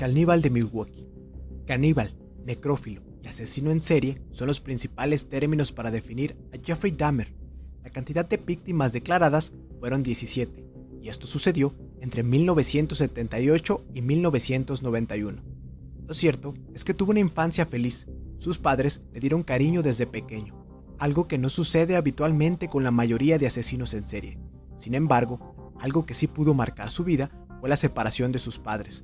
caníbal de Milwaukee. Caníbal, necrófilo y asesino en serie son los principales términos para definir a Jeffrey Dahmer. La cantidad de víctimas declaradas fueron 17, y esto sucedió entre 1978 y 1991. Lo cierto es que tuvo una infancia feliz. Sus padres le dieron cariño desde pequeño, algo que no sucede habitualmente con la mayoría de asesinos en serie. Sin embargo, algo que sí pudo marcar su vida fue la separación de sus padres.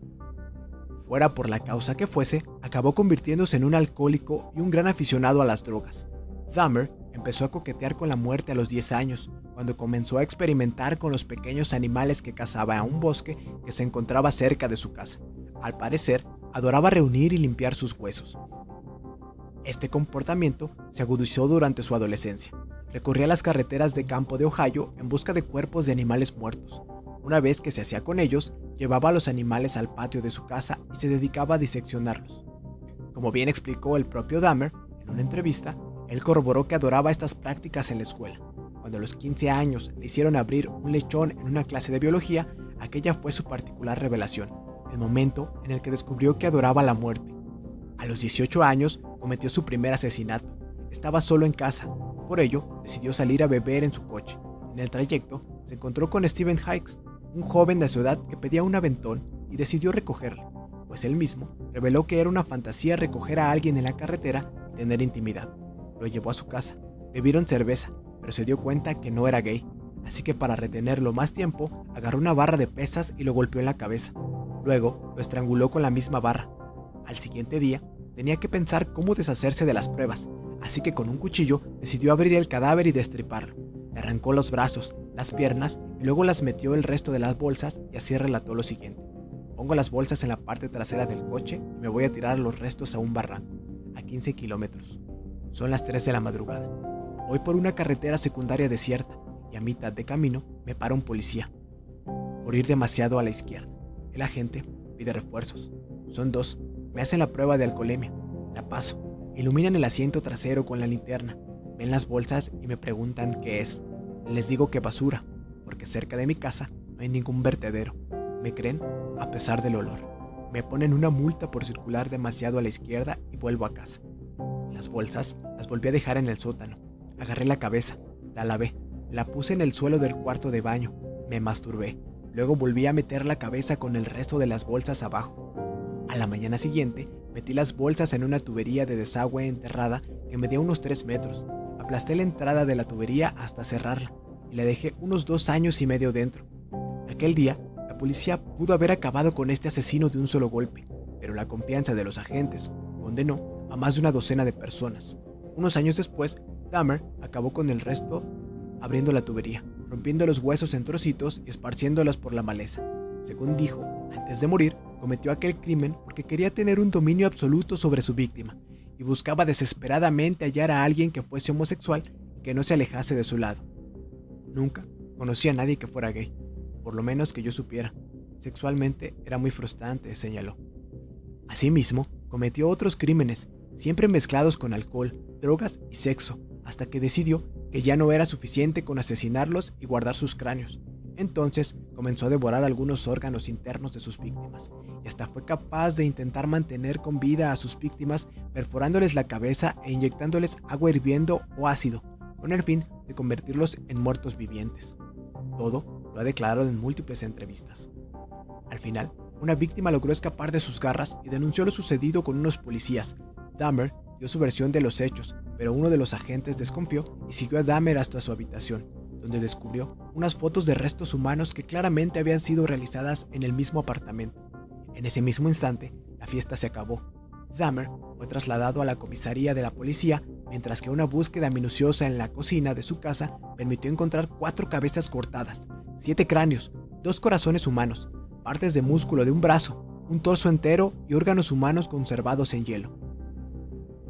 Fuera por la causa que fuese, acabó convirtiéndose en un alcohólico y un gran aficionado a las drogas. Dahmer empezó a coquetear con la muerte a los 10 años, cuando comenzó a experimentar con los pequeños animales que cazaba en un bosque que se encontraba cerca de su casa. Al parecer, adoraba reunir y limpiar sus huesos. Este comportamiento se agudizó durante su adolescencia. Recorría las carreteras de campo de Ohio en busca de cuerpos de animales muertos. Una vez que se hacía con ellos, llevaba a los animales al patio de su casa y se dedicaba a diseccionarlos. Como bien explicó el propio Dahmer en una entrevista, él corroboró que adoraba estas prácticas en la escuela. Cuando a los 15 años le hicieron abrir un lechón en una clase de biología, aquella fue su particular revelación, el momento en el que descubrió que adoraba la muerte. A los 18 años cometió su primer asesinato. Estaba solo en casa, por ello decidió salir a beber en su coche. En el trayecto se encontró con Steven Hicks, un joven de su edad que pedía un aventón, y decidió recogerlo, pues él mismo reveló que era una fantasía recoger a alguien en la carretera y tener intimidad. Lo llevó a su casa, bebieron cerveza, pero se dio cuenta que no era gay, así que para retenerlo más tiempo, agarró una barra de pesas y lo golpeó en la cabeza. Luego lo estranguló con la misma barra. Al siguiente día, tenía que pensar cómo deshacerse de las pruebas, así que con un cuchillo decidió abrir el cadáver y destriparlo. Le arrancó los brazos, las piernas y luego las metió el resto de las bolsas, y así relató lo siguiente: pongo las bolsas en la parte trasera del coche y me voy a tirar los restos a un barranco, a 15 kilómetros. Son las 3 de la madrugada. Voy por una carretera secundaria desierta y a mitad de camino me para un policía por ir demasiado a la izquierda. El agente pide refuerzos. Son 2. Me hacen la prueba de alcoholemia. La paso. Iluminan el asiento trasero con la linterna. Ven las bolsas y me preguntan qué es. Les digo que basura, porque cerca de mi casa no hay ningún vertedero. Me creen a pesar del olor. Me ponen una multa por circular demasiado a la izquierda y vuelvo a casa. Las bolsas las volví a dejar en el sótano. Agarré la cabeza, la lavé, la puse en el suelo del cuarto de baño, me masturbé. Luego volví a meter la cabeza con el resto de las bolsas abajo. A la mañana siguiente, metí las bolsas en una tubería de desagüe enterrada que medía unos 3 metros. Aplasté la entrada de la tubería hasta cerrarla y la dejé unos 2 años y medio dentro. Aquel día, la policía pudo haber acabado con este asesino de un solo golpe, pero la confianza de los agentes condenó a más de una docena de personas. Unos años después, Dahmer acabó con el resto abriendo la tubería, rompiendo los huesos en trocitos y esparciéndolos por la maleza. Según dijo, antes de morir, cometió aquel crimen porque quería tener un dominio absoluto sobre su víctima y buscaba desesperadamente hallar a alguien que fuese homosexual y que no se alejase de su lado. Nunca conocí a nadie que fuera gay, por lo menos que yo supiera. Sexualmente era muy frustrante, señaló. Asimismo, cometió otros crímenes, siempre mezclados con alcohol, drogas y sexo, hasta que decidió que ya no era suficiente con asesinarlos y guardar sus cráneos. Entonces comenzó a devorar algunos órganos internos de sus víctimas, y hasta fue capaz de intentar mantener con vida a sus víctimas perforándoles la cabeza e inyectándoles agua hirviendo o ácido, con el fin de convertirlos en muertos vivientes. Todo lo ha declarado en múltiples entrevistas. Al final, una víctima logró escapar de sus garras y denunció lo sucedido con unos policías. Dahmer dio su versión de los hechos, pero uno de los agentes desconfió y siguió a Dahmer hasta su habitación, donde descubrió unas fotos de restos humanos que claramente habían sido realizadas en el mismo apartamento. En ese mismo instante, la fiesta se acabó. Dahmer fue trasladado a la comisaría de la policía, mientras que una búsqueda minuciosa en la cocina de su casa permitió encontrar 4 cabezas cortadas, 7 cráneos, 2 corazones humanos, partes de músculo de un brazo, un torso entero y órganos humanos conservados en hielo.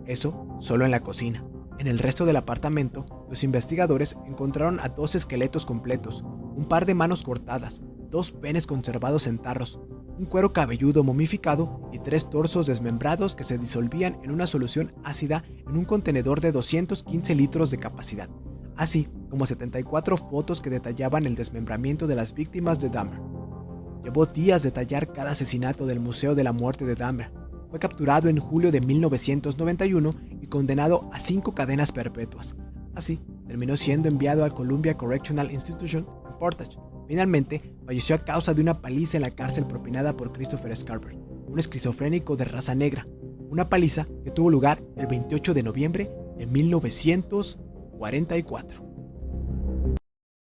Eso solo en la cocina. En el resto del apartamento, los investigadores encontraron a 2 esqueletos completos, un par de manos cortadas, 2 penes conservados en tarros, un cuero cabelludo momificado y 3 torsos desmembrados que se disolvían en una solución ácida en un contenedor de 215 litros de capacidad, así como 74 fotos que detallaban el desmembramiento de las víctimas de Dahmer. Llevó días detallar cada asesinato del Museo de la Muerte de Dahmer. Fue capturado en julio de 1991 y condenado a 5 cadenas perpetuas. Así, terminó siendo enviado al Columbia Correctional Institution en Portage. Finalmente, falleció a causa de una paliza en la cárcel propinada por Christopher Scarver, un esquizofrénico de raza negra. Una paliza que tuvo lugar el 28 de noviembre de 1944.